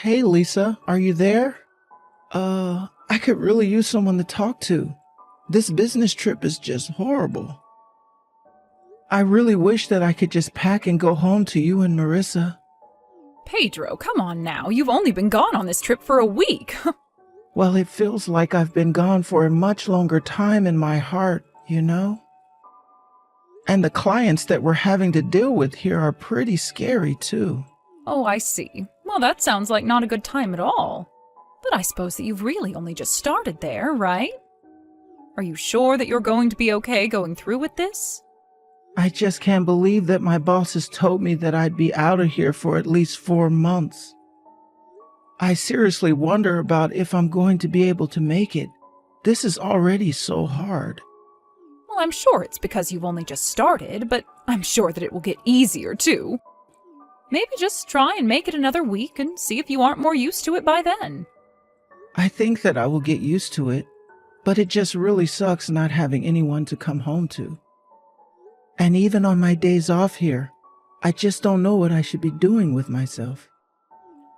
Hey Lisa, are you there? I could really use someone to talk to. This business trip is just horrible. I really wish that I could just pack and go home to you and Marissa. Pedro, come on now. You've only been gone on this trip for a week. Well, it feels like I've been gone for a much longer time in my heart, you know? And the clients that we're having to deal with here are pretty scary, too. Oh, I see. Well, that sounds like not a good time at all. But I suppose that you've really only just started there, right? Are you sure that you're going to be okay going through with this? I just can't believe that my bosses told me that I'd be out of here for at least 4 months. I seriously wonder about if I'm going to be able to make it. This is already so hard. Well, I'm sure it's because you've only just started, but I'm sure that it will get easier, too. Maybe just try and make it another week and see if you aren't more used to it by then. I think that I will get used to it, but it just really sucks not having anyone to come home to. And even on my days off here, I just don't know what I should be doing with myself.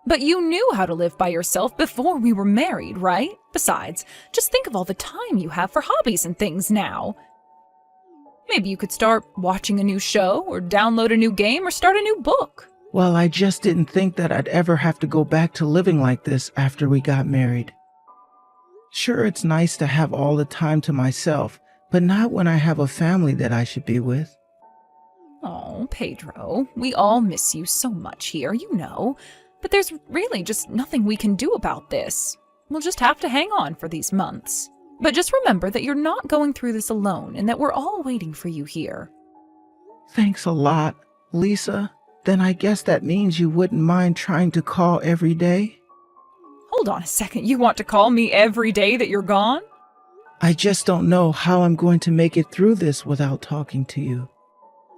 But you knew how to live by yourself before we were married, right? Besides, just think of all the time you have for hobbies and things now. Maybe you could start watching a new show, or download a new game, or start a new book. Well, I just didn't think that I'd ever have to go back to living like this after we got married. Sure, it's nice to have all the time to myself, but not when I have a family that I should be with. Oh, Pedro, we all miss you so much here, you know. But there's really just nothing we can do about this. We'll just have to hang on for these months. But just remember that you're not going through this alone and that we're all waiting for you here. Thanks a lot, Lisa. Then I guess that means you wouldn't mind trying to call every day? Hold on a second, you want to call me every day that you're gone? I just don't know how I'm going to make it through this without talking to you.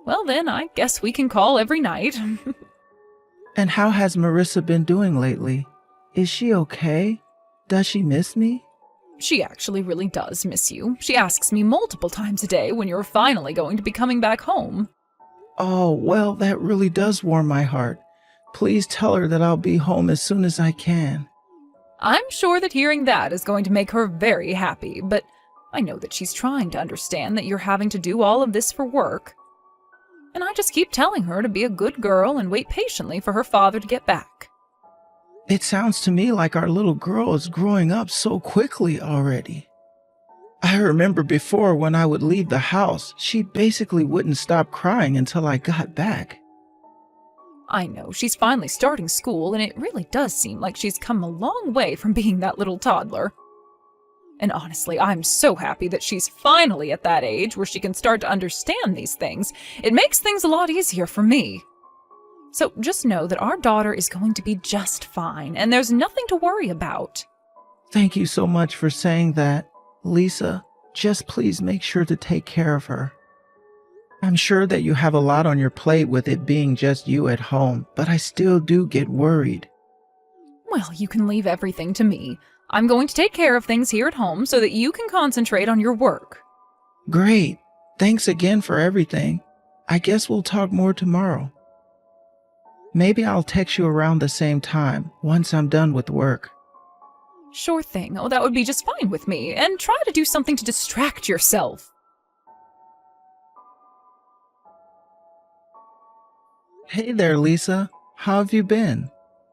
Well then, I guess we can call every night. And how has Marissa been doing lately? Is she okay? Does she miss me? She actually really does miss you. She asks me multiple times a day when you're finally going to be coming back home. Oh, well, that really does warm my heart. Please tell her that I'll be home as soon as I can. I'm sure that hearing that is going to make her very happy, but I know that she's trying to understand that you're having to do all of this for work. And I just keep telling her to be a good girl and wait patiently for her father to get back. It sounds to me like our little girl is growing up so quickly already. I remember before when I would leave the house, she basically wouldn't stop crying until I got back. I know, she's finally starting school, and it really does seem like she's come a long way from being that little toddler. And honestly, I'm so happy that she's finally at that age where she can start to understand these things. It makes things a lot easier for me. So just know that our daughter is going to be just fine, and there's nothing to worry about. Thank you so much for saying that, Lisa. Just please make sure to take care of her. I'm sure that you have a lot on your plate with it being just you at home, but I still do get worried. Well, you can leave everything to me. I'm going to take care of things here at home so that you can concentrate on your work. Great. Thanks again for everything. I guess we'll talk more tomorrow. Maybe I'll text you around the same time, once I'm done with work. Sure thing. Oh, that would be just fine with me. And try to do something to distract yourself. Hey there, Lisa. How have you been?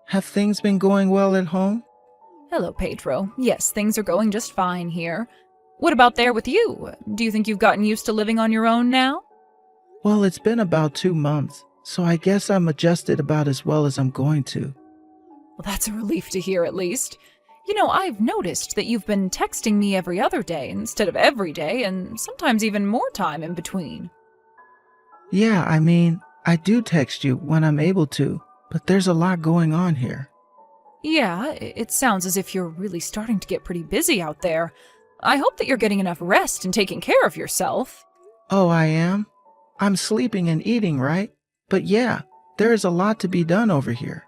Have things been going well at home? Hello, Pedro. Yes, things are going just fine here. What about there with you? Do you think you've gotten used to living on your own now? Well, it's been about 2 months, so I guess I'm adjusted about as well as I'm going to. Well, that's a relief to hear at least. You know, I've noticed that you've been texting me every other day instead of every day, and sometimes even more time in between. Yeah, I mean, I do text you when I'm able to, but there's a lot going on here. Yeah, it sounds as if you're really starting to get pretty busy out there. I hope that you're getting enough rest and taking care of yourself. Oh, I am? I'm sleeping and eating, right? But yeah, there is a lot to be done over here.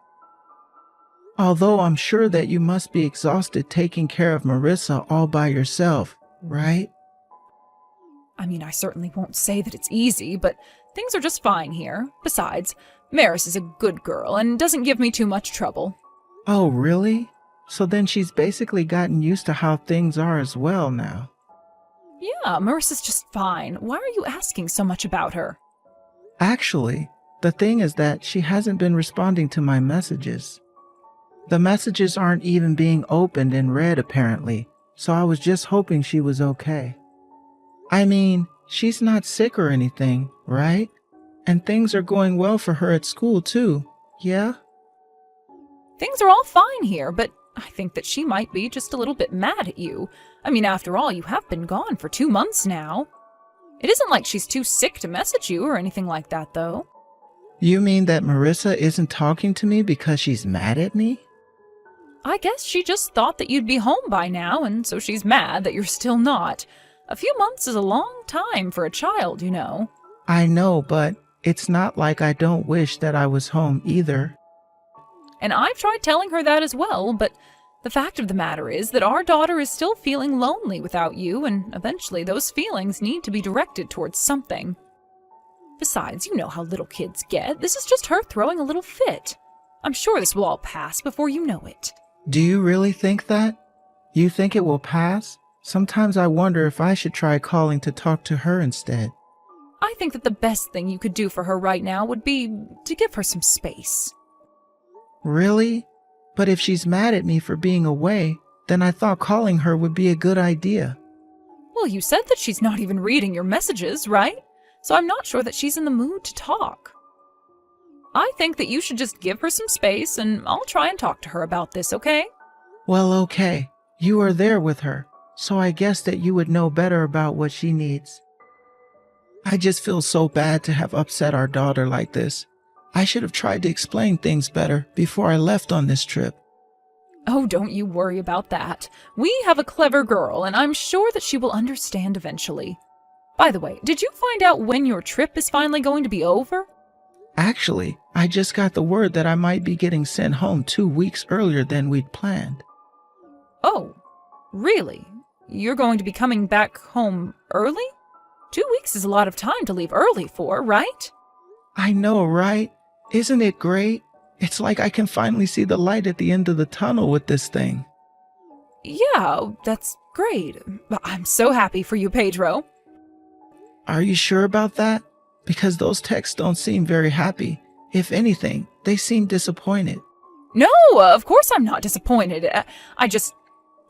Although I'm sure that you must be exhausted taking care of Marissa all by yourself, right? I mean, I certainly won't say that it's easy, but things are just fine here. Besides, Maris is a good girl and doesn't give me too much trouble. Oh, really? So then she's basically gotten used to how things are as well now. Yeah, Marissa's just fine. Why are you asking so much about her? Actually, the thing is that she hasn't been responding to my messages. The messages aren't even being opened and read apparently, so I was just hoping she was okay. I mean, she's not sick or anything, right? And things are going well for her at school too, yeah? Things are all fine here, but I think that she might be just a little bit mad at you. I mean, after all, you have been gone for 2 months now. It isn't like she's too sick to message you or anything like that, though. You mean that Marissa isn't talking to me because she's mad at me? I guess she just thought that you'd be home by now, and so she's mad that you're still not. A few months is a long time for a child, you know. I know, but it's not like I don't wish that I was home either. And I've tried telling her that as well, but the fact of the matter is that our daughter is still feeling lonely without you, and eventually those feelings need to be directed towards something. Besides, you know how little kids get. This is just her throwing a little fit. I'm sure this will all pass before you know it. Do you really think that? You think it will pass? Sometimes I wonder if I should try calling to talk to her instead. I think that the best thing you could do for her right now would be to give her some space. Really? But if she's mad at me for being away, then I thought calling her would be a good idea. Well, you said that she's not even reading your messages, right? So I'm not sure that she's in the mood to talk. I think that you should just give her some space, and I'll try and talk to her about this, okay? Well, okay. You are there with her, so I guess that you would know better about what she needs. I just feel so bad to have upset our daughter like this. I should have tried to explain things better before I left on this trip. Oh, don't you worry about that. We have a clever girl, and I'm sure that she will understand eventually. By the way, did you find out when your trip is finally going to be over? Actually, I just got the word that I might be getting sent home 2 weeks earlier than we'd planned. Oh, really? You're going to be coming back home early? 2 weeks is a lot of time to leave early for, right? I know, right? Isn't it great? It's like I can finally see the light at the end of the tunnel with this thing. Yeah, that's great. I'm so happy for you, Pedro. Are you sure about that? Because those texts don't seem very happy. If anything, they seem disappointed. No, of course I'm not disappointed.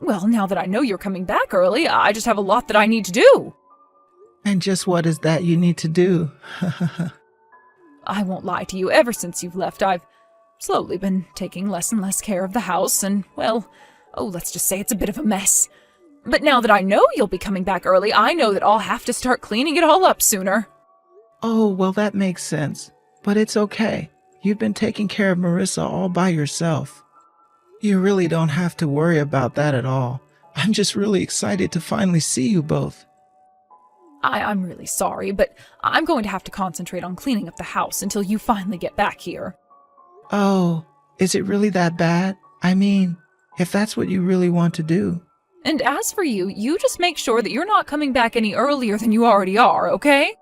Well, now that I know you're coming back early, I just have a lot that I need to do. And just what is that you need to do? I won't lie to you, ever since you've left, I've slowly been taking less and less care of the house, and, well, let's just say it's a bit of a mess. But now that I know you'll be coming back early, I know that I'll have to start cleaning it all up sooner. Oh, well, that makes sense. But it's okay. You've been taking care of Marissa all by yourself. You really don't have to worry about that at all. I'm just really excited to finally see you both. I'm really sorry, but I'm going to have to concentrate on cleaning up the house until you finally get back here. Oh, is it really that bad? I mean, if that's what you really want to do. And as for you, you just make sure that you're not coming back any earlier than you already are, okay?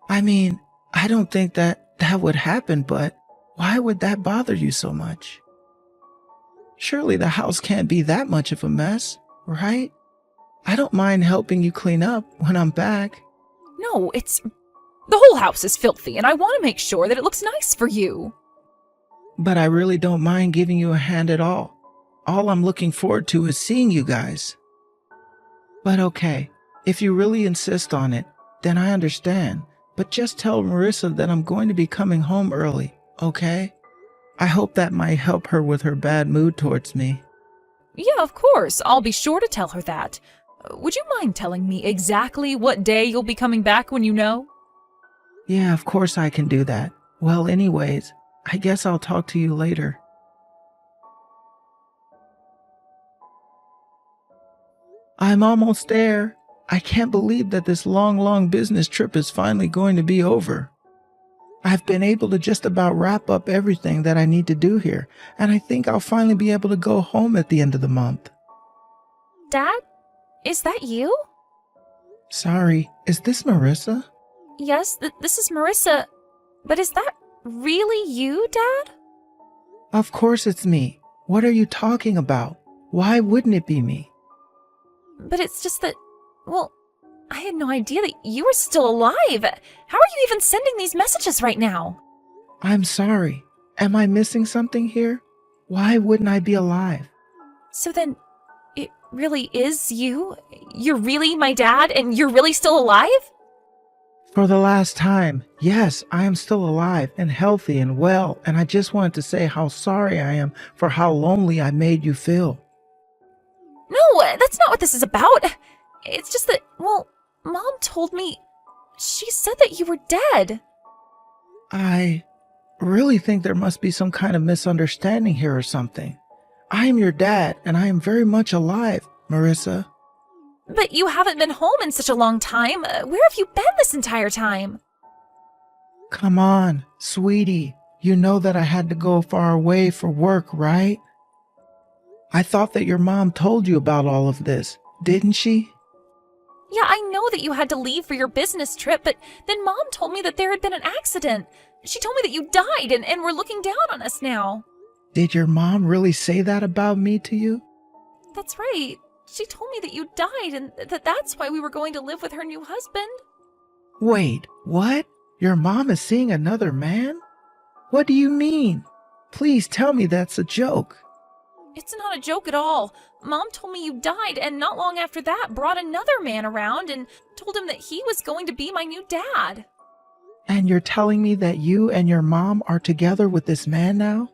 I mean, I don't think that would happen, but why would that bother you so much? Surely the house can't be that much of a mess, right? I don't mind helping you clean up when I'm back. No, the whole house is filthy, and I want to make sure that it looks nice for you. But I really don't mind giving you a hand at all. All I'm looking forward to is seeing you guys. But okay, if you really insist on it, then I understand. But just tell Marissa that I'm going to be coming home early, okay? I hope that might help her with her bad mood towards me. Yeah, of course. I'll be sure to tell her that. Would you mind telling me exactly what day you'll be coming back when you know? Yeah, of course I can do that. Well, anyways, I guess I'll talk to you later. I'm almost there. I can't believe that this long business trip is finally going to be over. I've been able to just about wrap up everything that I need to do here, and I think I'll finally be able to go home at the end of the month. Dad? Is that you? Sorry, is this Marissa? Yes, this is Marissa. But is that really you, Dad? Of course it's me. What are you talking about? Why wouldn't it be me? But it's just that, well, I had no idea that you were still alive. How are you even sending these messages right now? I'm sorry. Am I missing something here? Why wouldn't I be alive? So then, it really is you? You're really my dad, and you're really still alive? For the last time, yes, I am still alive and healthy and well, and I just wanted to say how sorry I am for how lonely I made you feel. No, that's not what this is about. It's just that, well, Mom told me, she said that you were dead. I really think there must be some kind of misunderstanding here or something. I am your dad, and I am very much alive, Marissa. But you haven't been home in such a long time. Where have you been this entire time? Come on, sweetie. You know that I had to go far away for work, right? I thought that your mom told you about all of this, didn't she? Yeah, I know that you had to leave for your business trip, but then Mom told me that there had been an accident. She told me that you died and were looking down on us now. Did your mom really say that about me to you? That's right. She told me that you died and that's why we were going to live with her new husband. Wait, what? Your mom is seeing another man? What do you mean? Please tell me that's a joke. It's not a joke at all. Mom told me you died, and not long after that brought another man around and told him that he was going to be my new dad. And you're telling me that you and your mom are together with this man now?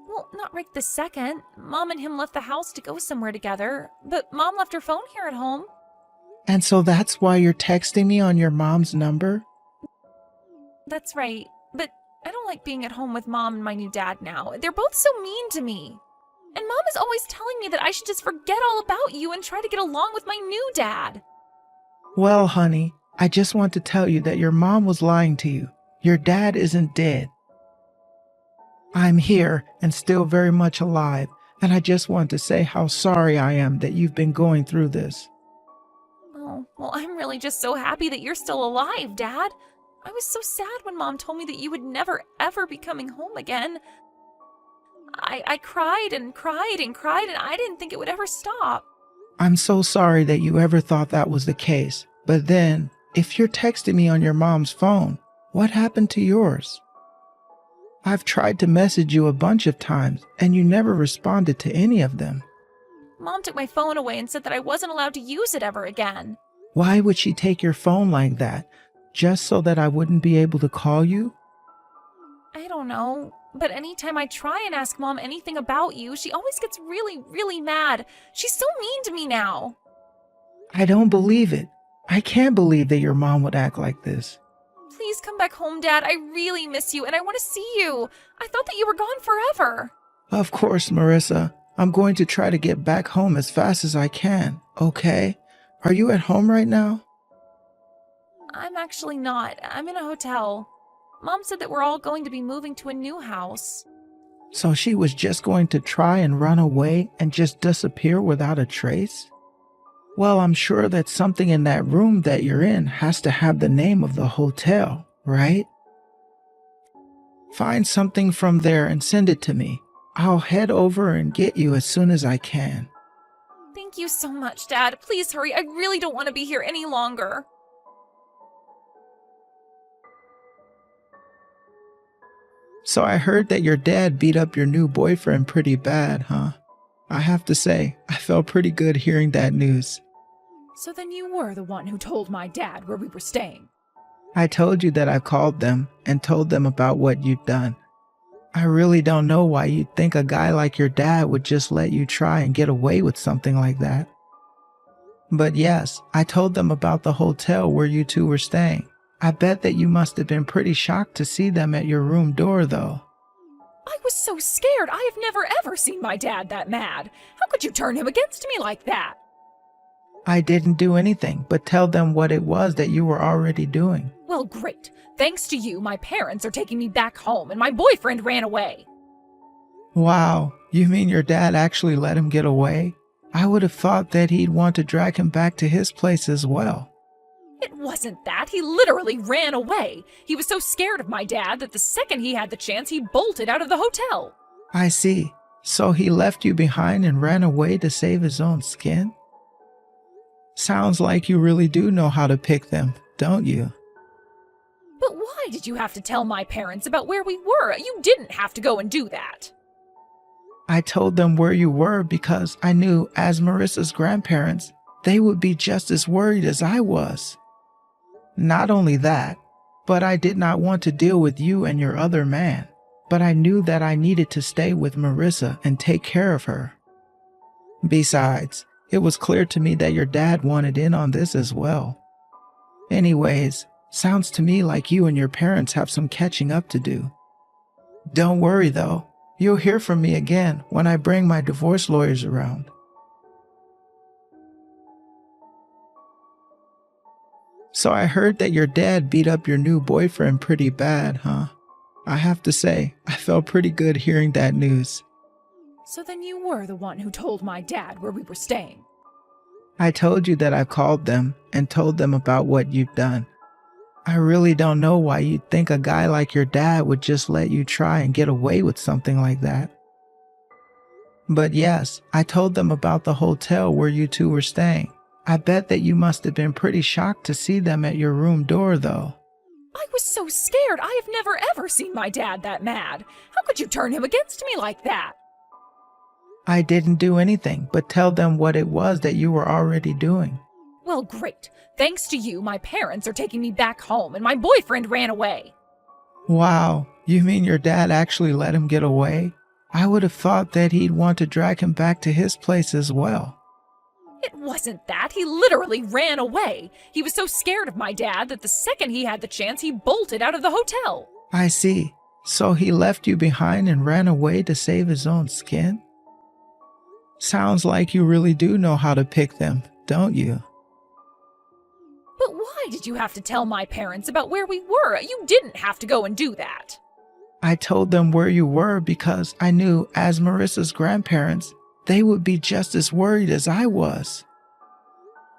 Well, not right this second. Mom and him left the house to go somewhere together, but Mom left her phone here at home. And so that's why you're texting me on your mom's number? That's right, but I don't like being at home with Mom and my new dad now. They're both so mean to me. And Mom is always telling me that I should just forget all about you and try to get along with my new dad. Well, honey, I just want to tell you that your mom was lying to you. Your dad isn't dead. I'm here and still very much alive, and I just want to say how sorry I am that you've been going through this. Oh, well, I'm really just so happy that you're still alive, Dad. I was so sad when Mom told me that you would never, ever be coming home again. I cried and cried and cried, and I didn't think it would ever stop. I'm so sorry that you ever thought that was the case. But then, if you're texting me on your mom's phone, what happened to yours? I've tried to message you a bunch of times, and you never responded to any of them. Mom took my phone away and said that I wasn't allowed to use it ever again. Why would she take your phone like that? Just so that I wouldn't be able to call you? I don't know. But anytime I try and ask Mom anything about you, she always gets really, really mad. She's so mean to me now. I don't believe it. I can't believe that your mom would act like this. Please come back home, Dad. I really miss you and I want to see you. I thought that you were gone forever. Of course, Marissa. I'm going to try to get back home as fast as I can, okay? Are you at home right now? I'm actually not. I'm in a hotel. Mom said that we're all going to be moving to a new house. So she was just going to try and run away and just disappear without a trace? Well, I'm sure that something in that room that you're in has to have the name of the hotel, right? Find something from there and send it to me. I'll head over and get you as soon as I can. Thank you so much, Dad. Please hurry. I really don't want to be here any longer. So I heard that your dad beat up your new boyfriend pretty bad, huh? I have to say, I felt pretty good hearing that news. So then you were the one who told my dad where we were staying. I told you that I called them and told them about what you'd done. I really don't know why you'd think a guy like your dad would just let you try and get away with something like that. But yes, I told them about the hotel where you two were staying. I bet that you must have been pretty shocked to see them at your room door, though. I was so scared. I have never ever seen my dad that mad. How could you turn him against me like that? I didn't do anything but tell them what it was that you were already doing. Well, great. Thanks to you, my parents are taking me back home and my boyfriend ran away. Wow, you mean your dad actually let him get away? I would have thought that he'd want to drag him back to his place as well. It wasn't that. He literally ran away. He was so scared of my dad that the second he had the chance, he bolted out of the hotel. I see. So he left you behind and ran away to save his own skin? Sounds like you really do know how to pick them, don't you? But why did you have to tell my parents about where we were? You didn't have to go and do that. I told them where you were because I knew, as Marissa's grandparents, they would be just as worried as I was. Not only that, but I did not want to deal with you and your other man, but I knew that I needed to stay with Marissa and take care of her. Besides, it was clear to me that your dad wanted in on this as well. Anyways, sounds to me like you and your parents have some catching up to do. Don't worry though, you'll hear from me again when I bring my divorce lawyers around. So I heard that your dad beat up your new boyfriend pretty bad, huh? I have to say, I felt pretty good hearing that news. So then you were the one who told my dad where we were staying. I told you that I called them and told them about what you've done. I really don't know why you'd think a guy like your dad would just let you try and get away with something like that. But yes, I told them about the hotel where you two were staying. I bet that you must have been pretty shocked to see them at your room door, though. I was so scared. I have never ever seen my dad that mad. How could you turn him against me like that? I didn't do anything but tell them what it was that you were already doing. Well, great. Thanks to you, my parents are taking me back home and my boyfriend ran away. Wow, you mean your dad actually let him get away? I would have thought that he'd want to drag him back to his place as well. It wasn't that. He literally ran away. He was so scared of my dad that the second he had the chance, he bolted out of the hotel. I see. So he left you behind and ran away to save his own skin? Sounds like you really do know how to pick them, don't you? But why did you have to tell my parents about where we were? You didn't have to go and do that. I told them where you were because I knew, as Marissa's grandparents, they would be just as worried as I was.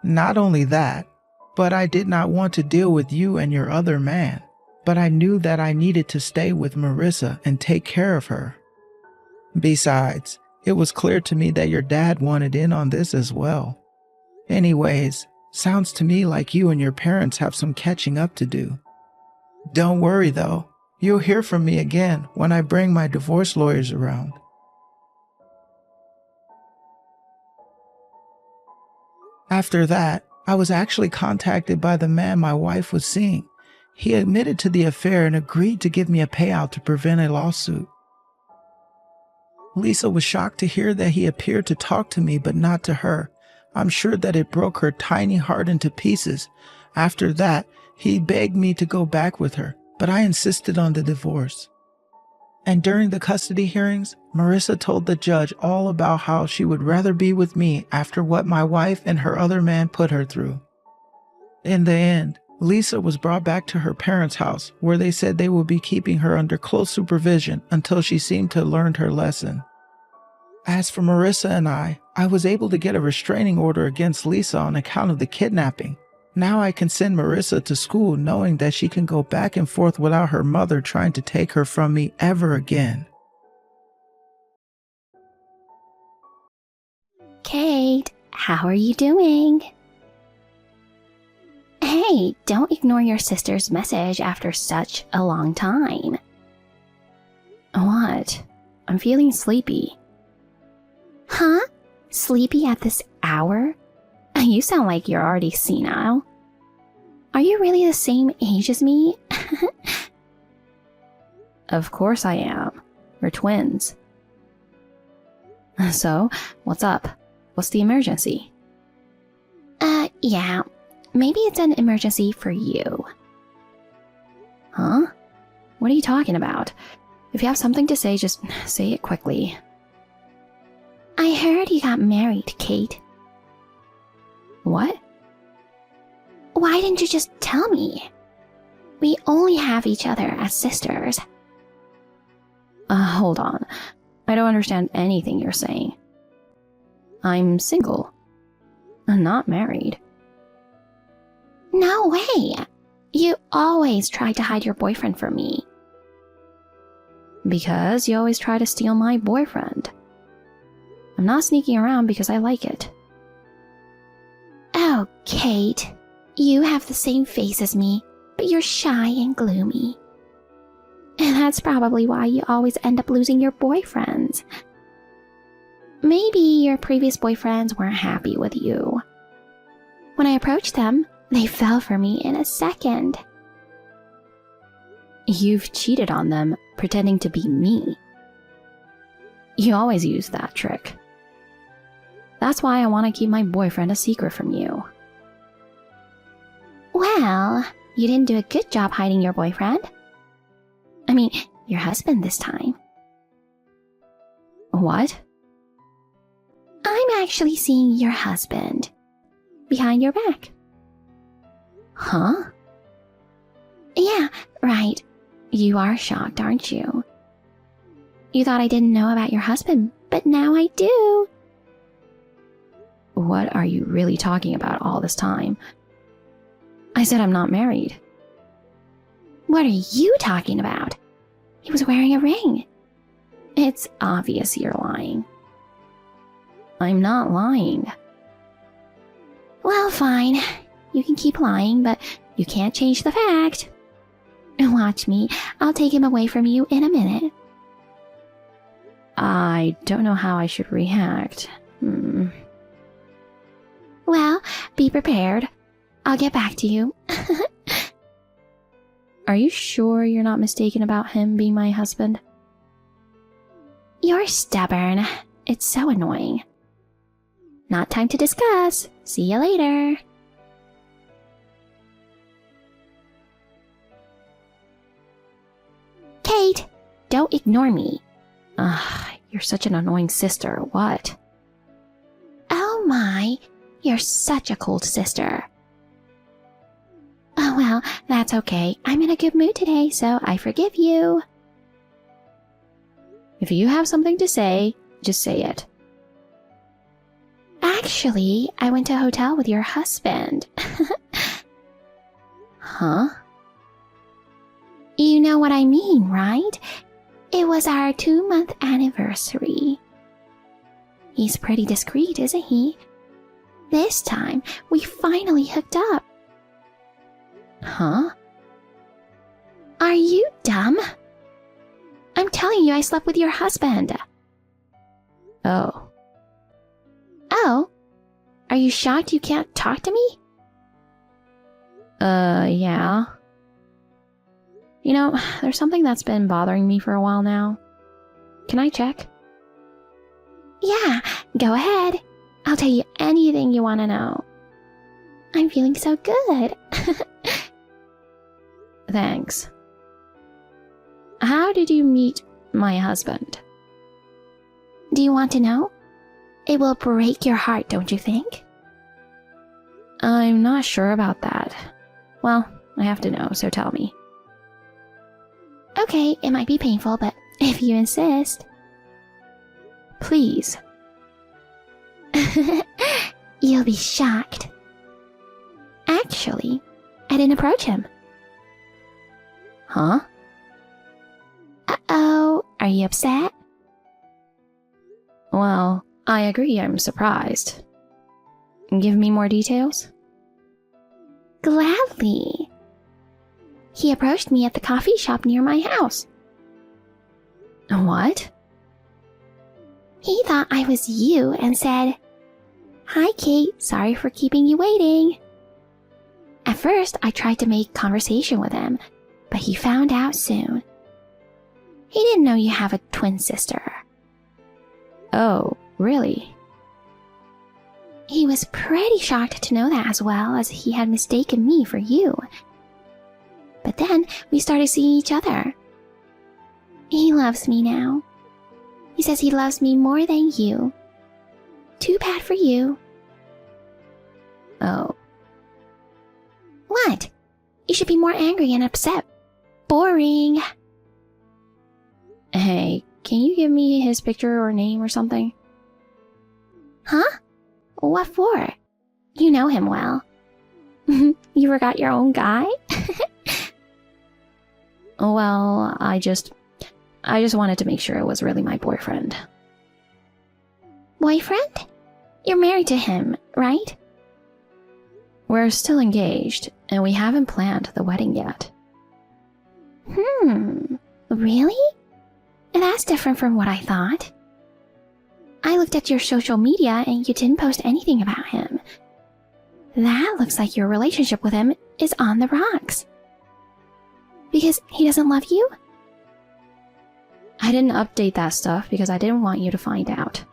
Not only that, but I did not want to deal with you and your other man, but I knew that I needed to stay with Marissa and take care of her. Besides, it was clear to me that your dad wanted in on this as well. Anyways, sounds to me like you and your parents have some catching up to do. Don't worry though, you'll hear from me again when I bring my divorce lawyers around. After that, I was actually contacted by the man my wife was seeing. He admitted to the affair and agreed to give me a payout to prevent a lawsuit. Lisa was shocked to hear that he appeared to talk to me but not to her. I'm sure that it broke her tiny heart into pieces. After that, he begged me to go back with her, but I insisted on the divorce. And during the custody hearings, Marissa told the judge all about how she would rather be with me after what my wife and her other man put her through. In the end, Lisa was brought back to her parents' house, where they said they would be keeping her under close supervision until she seemed to have learned her lesson. As for Marissa and I was able to get a restraining order against Lisa on account of the kidnapping. Now I can send Marissa to school knowing that she can go back and forth without her mother trying to take her from me ever again. Kate, how are you doing? Hey, don't ignore your sister's message after such a long time. What? I'm feeling sleepy. Huh? Sleepy at this hour? You sound like you're already senile. Are you really the same age as me? Of course I am. We're twins. So, what's up? What's the emergency? Yeah. Maybe it's an emergency for you. Huh? What are you talking about? If you have something to say, just say it quickly. I heard you got married, Kate. What? Why didn't you just tell me? We only have each other as sisters. Hold on. I don't understand anything you're saying. I'm single. I'm not married. No way! You always try to hide your boyfriend from me. Because you always try to steal my boyfriend. I'm not sneaking around because I like it. Oh, Kate, you have the same face as me, but you're shy and gloomy. And that's probably why you always end up losing your boyfriends. Maybe your previous boyfriends weren't happy with you. When I approached them, they fell for me in a second. You've cheated on them, pretending to be me. You always use that trick. That's why I want to keep my boyfriend a secret from you. Well, you didn't do a good job hiding your boyfriend. I mean, your husband this time. What? I'm actually seeing your husband. Behind your back. Huh? Yeah, right. You are shocked, aren't you? You thought I didn't know about your husband, but now I do. What are you really talking about all this time? I said I'm not married. What are you talking about? He was wearing a ring. It's obvious you're lying. I'm not lying. Well, fine. You can keep lying, but you can't change the fact. Watch me. I'll take him away from you in a minute. I don't know how I should react. Well, be prepared. I'll get back to you. Are you sure you're not mistaken about him being my husband? You're stubborn. It's so annoying. Not time to discuss. See you later. Kate, don't ignore me. You're such an annoying sister. What? Oh my, you're such a cold sister. Oh well, that's okay. I'm in a good mood today, so I forgive you. If you have something to say, just say it. Actually, I went to a hotel with your husband. Huh? You know what I mean, right? It was our 2-month anniversary. He's pretty discreet, isn't he? This time, we finally hooked up. Huh? Are you dumb? I'm telling you, I slept with your husband. Oh. Oh? Are you shocked you can't talk to me? Yeah. You know, there's something that's been bothering me for a while now. Can I check? Yeah, go ahead. I'll tell you anything you want to know. I'm feeling so good. Thanks. How did you meet my husband? Do you want to know? It will break your heart, don't you think? I'm not sure about that. Well, I have to know, so tell me. Okay, it might be painful, but if you insist. Please. You'll be shocked. Actually, I didn't approach him. Huh? Uh-oh, are you upset? Well, I agree I'm surprised. Give me more details? Gladly. He approached me at the coffee shop near my house. What? He thought I was you and said, "Hi, Kate, sorry for keeping you waiting." At first, I tried to make conversation with him, but he found out soon. He didn't know you have a twin sister. Oh, really? He was pretty shocked to know that as well, as he had mistaken me for you. But then we started seeing each other. He loves me now. He says he loves me more than you. Too bad for you. Oh. What? You should be more angry and upset. Boring. Hey, can you give me his picture or name or something? Huh? What for? You know him well. You forgot your own guy? Well, I just wanted to make sure it was really my boyfriend. What boyfriend? You're married to him, right? We're still engaged, and we haven't planned the wedding yet. Really? That's different from what I thought. I looked at your social media and you didn't post anything about him. That looks like your relationship with him is on the rocks. Because he doesn't love you? I didn't update that stuff because I didn't want you to find out.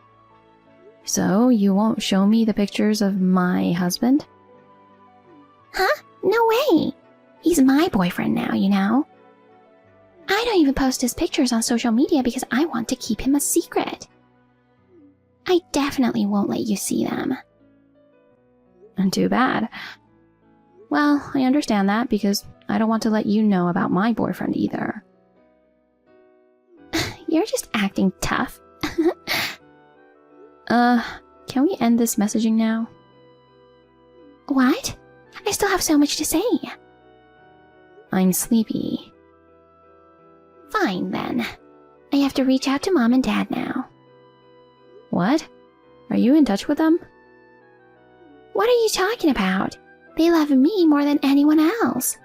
So, you won't show me the pictures of my husband? Huh? No way. He's my boyfriend now, you know? I don't even post his pictures on social media because I want to keep him a secret. I definitely won't let you see them. And too bad. Well, I understand that because I don't want to let you know about my boyfriend either. You're just acting tough. Can we end this messaging now? What? I still have so much to say. I'm sleepy. Fine then. I have to reach out to Mom and Dad now. What? Are you in touch with them? What are you talking about? They love me more than anyone else.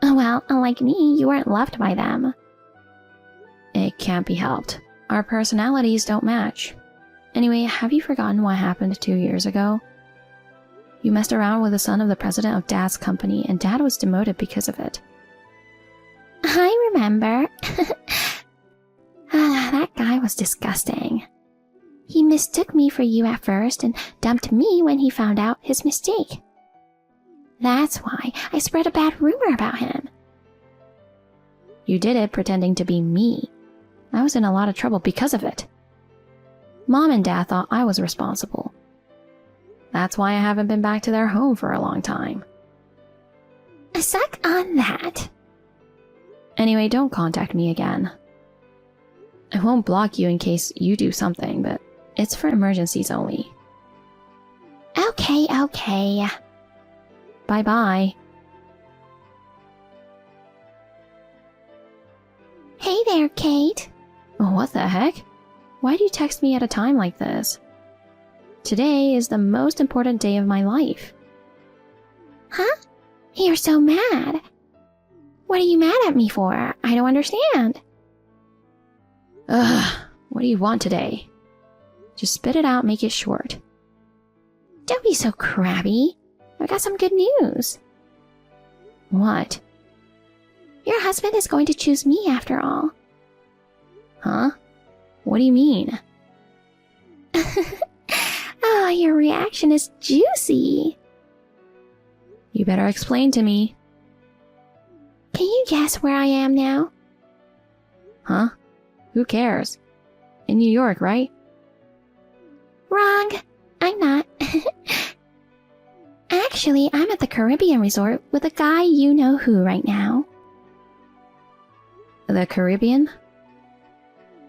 Well, unlike me, you weren't loved by them. It can't be helped. Our personalities don't match. Anyway, have you forgotten what happened 2 years ago? You messed around with the son of the president of Dad's company, and Dad was demoted because of it. I remember. That guy was disgusting. He mistook me for you at first and dumped me when he found out his mistake. That's why I spread a bad rumor about him. You did it pretending to be me. I was in a lot of trouble because of it. Mom and Dad thought I was responsible. That's why I haven't been back to their home for a long time. Suck on that. Anyway, don't contact me again. I won't block you in case you do something, but it's for emergencies only. Okay. Bye-bye. Hey there, Kate. What the heck? Why do you text me at a time like this? Today is the most important day of my life. Huh? You're so mad. What are you mad at me for? I don't understand. Ugh, what do you want today? Just spit it out, make it short. Don't be so crabby. I got some good news. What? Your husband is going to choose me after all. Huh? What do you mean? Oh, your reaction is juicy. You better explain to me. Can you guess where I am now? Huh? Who cares? In New York, right? Wrong. I'm not. Actually, I'm at the Caribbean resort with a guy you know who right now. The Caribbean?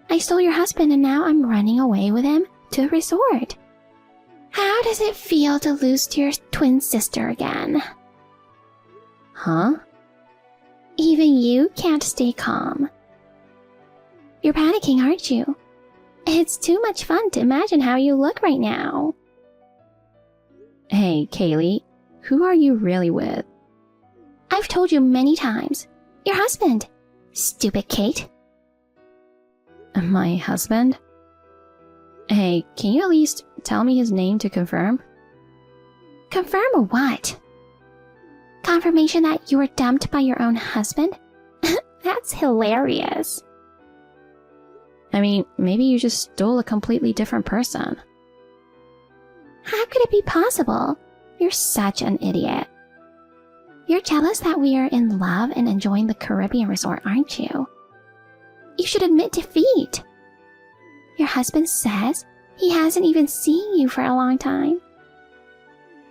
I stole your husband and now I'm running away with him to a resort. How does it feel to lose to your twin sister again? Huh? Even you can't stay calm. You're panicking, aren't you? It's too much fun to imagine how you look right now. Hey, Kaylee, who are you really with? I've told you many times. Your husband. Stupid Kate. My husband? Hey, can you at least tell me his name to confirm? Confirm what? Confirmation that you were dumped by your own husband? That's hilarious. I mean, maybe you just stole a completely different person. How could it be possible? You're such an idiot. You're jealous that we are in love and enjoying the Caribbean resort, aren't you? You should admit defeat. Your husband says he hasn't even seen you for a long time.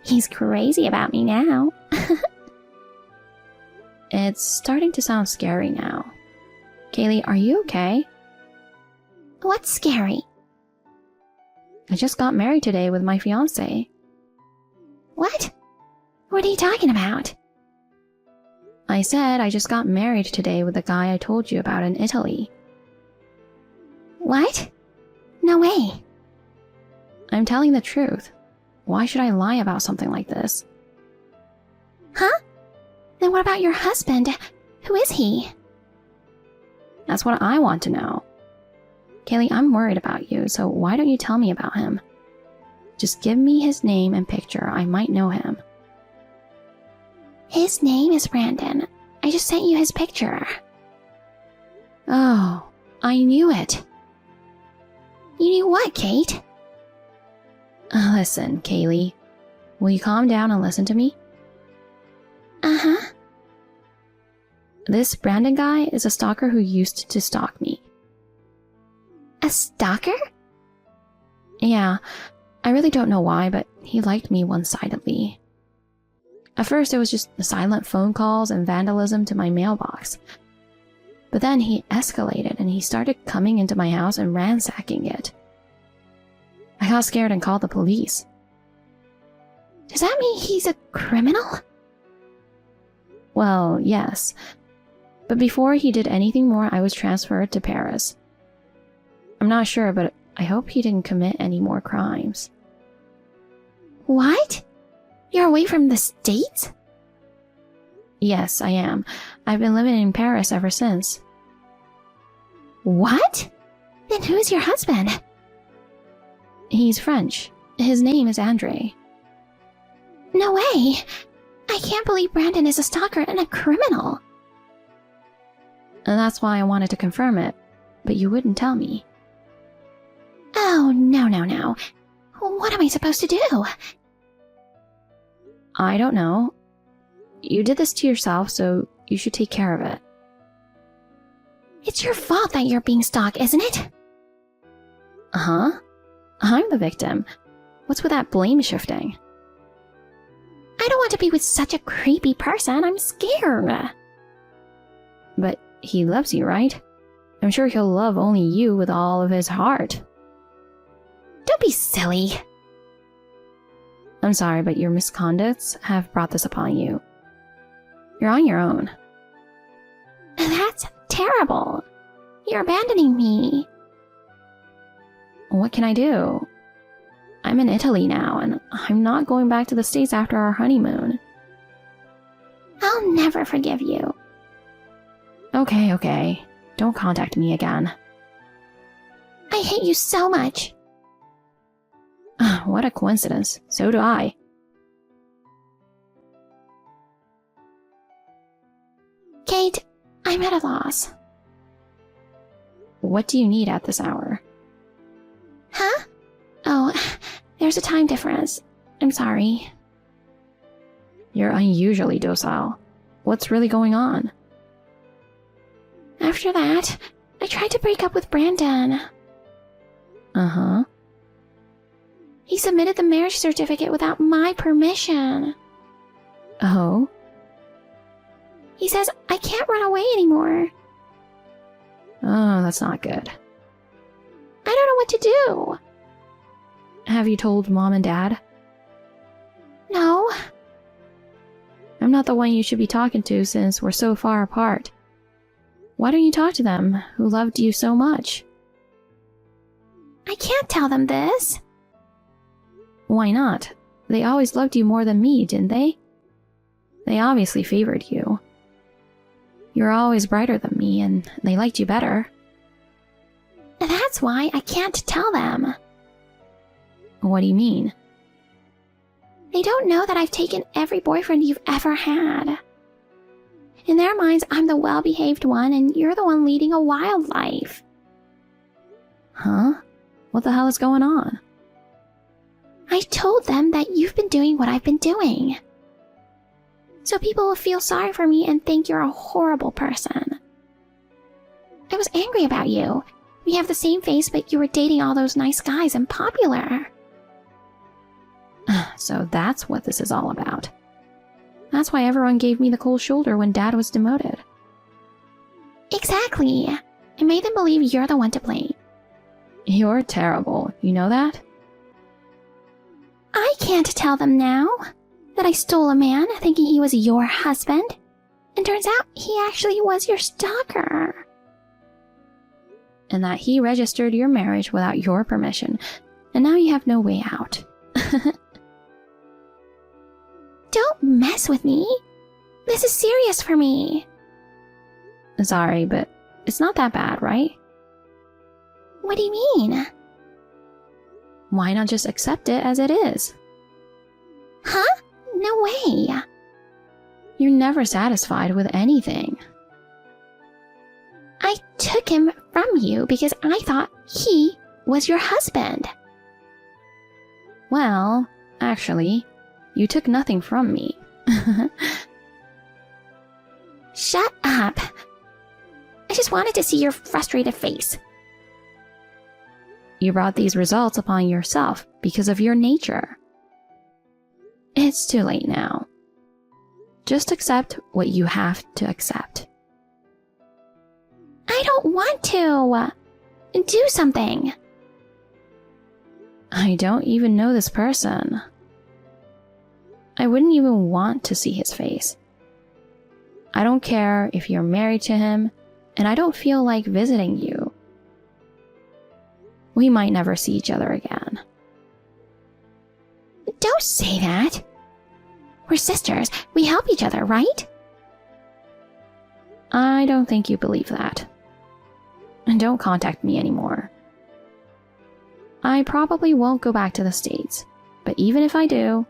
He's crazy about me now. It's starting to sound scary now. Kaylee, are you okay? What's scary? I just got married today with my fiancé. What? What are you talking about? I said I just got married today with the guy I told you about in Italy. What? No way. I'm telling the truth. Why should I lie about something like this? Huh? Then what about your husband? Who is he? That's what I want to know. Kaylee, I'm worried about you, so why don't you tell me about him? Just give me his name and picture. I might know him. His name is Brandon. I just sent you his picture. Oh, I knew it. You knew what, Kate? Listen, Kaylee. Will you calm down and listen to me? Uh-huh. This Brandon guy is a stalker who used to stalk me. A stalker? Yeah, I really don't know why, but he liked me one-sidedly. At first, it was just silent phone calls and vandalism to my mailbox. But then he escalated and he started coming into my house and ransacking it. I got scared and called the police. Does that mean he's a criminal? Well, yes. But before he did anything more, I was transferred to Paris. I'm not sure, but I hope he didn't commit any more crimes. What? You're away from the States? Yes, I am. I've been living in Paris ever since. What? Then who's your husband? He's French. His name is Andre. No way! I can't believe Brandon is a stalker and a criminal. And that's why I wanted to confirm it, but you wouldn't tell me. Oh, no. What am I supposed to do? I don't know. You did this to yourself, so you should take care of it. It's your fault that you're being stalked, isn't it? Uh-huh. I'm the victim. What's with that blame shifting? I don't want to be with such a creepy person. I'm scared. But he loves you, right? I'm sure he'll love only you with all of his heart. Don't be silly. I'm sorry, but your misconducts have brought this upon you. You're on your own. That's terrible. You're abandoning me. What can I do? I'm in Italy now, and I'm not going back to the States after our honeymoon. I'll never forgive you. Okay. Don't contact me again. I hate you so much. What a coincidence. So do I. Kate, I'm at a loss. What do you need at this hour? Huh? Oh, there's a time difference. I'm sorry. You're unusually docile. What's really going on? After that, I tried to break up with Brandon. Uh-huh. He submitted the marriage certificate without my permission. Oh? He says I can't run away anymore. Oh, that's not good. I don't know what to do. Have you told Mom and Dad? No. I'm not the one you should be talking to since we're so far apart. Why don't you talk to them, who loved you so much? I can't tell them this. Why not? They always loved you more than me, didn't they? They obviously favored you. You're always brighter than me, and they liked you better. That's why I can't tell them. What do you mean? They don't know that I've taken every boyfriend you've ever had. In their minds, I'm the well-behaved one, and you're the one leading a wild life. Huh? What the hell is going on? I told them that you've been doing what I've been doing. So people will feel sorry for me and think you're a horrible person. I was angry about you. We have the same face, but you were dating all those nice guys and popular. So that's what this is all about. That's why everyone gave me the cold shoulder when Dad was demoted. Exactly. I made them believe you're the one to blame. You're terrible, you know that? I can't tell them now that I stole a man thinking he was your husband, and turns out he actually was your stalker. And that he registered your marriage without your permission. and now you have no way out. Don't mess with me. This is serious for me. Sorry, but it's not that bad, right? What do you mean? Why not just accept it as it is? Huh? No way. You're never satisfied with anything. I took him from you because I thought he was your husband. Well, actually, you took nothing from me. Shut up. I just wanted to see your frustrated face. You brought these results upon yourself because of your nature. It's too late now. Just accept what you have to accept. I don't want to. Do something. I don't even know this person. I wouldn't even want to see his face. I don't care if you're married to him, and I don't feel like visiting you. We might never see each other again. Don't say that. We're sisters. We help each other, right? I don't think you believe that. And don't contact me anymore. I probably won't go back to the States, but even if I do,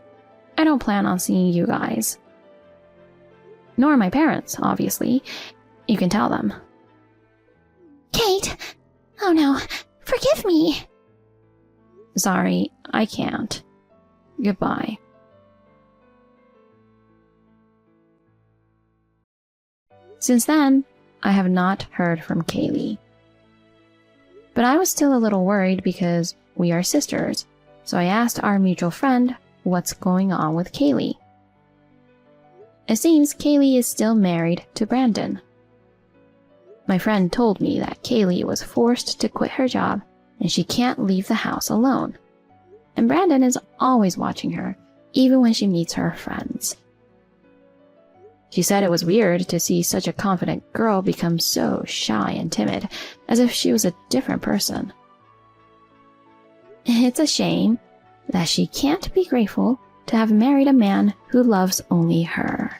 I don't plan on seeing you guys. Nor my parents, obviously. You can tell them. Kate! Oh no, forgive me. Sorry, I can't. Goodbye. Since then, I have not heard from Kaylee. But I was still a little worried because we are sisters, so I asked our mutual friend what's going on with Kaylee. It seems Kaylee is still married to Brandon. My friend told me that Kaylee was forced to quit her job and she can't leave the house alone. And Brandon is always watching her, even when she meets her friends. She said it was weird to see such a confident girl become so shy and timid, as if she was a different person. It's a shame that she can't be grateful to have married a man who loves only her.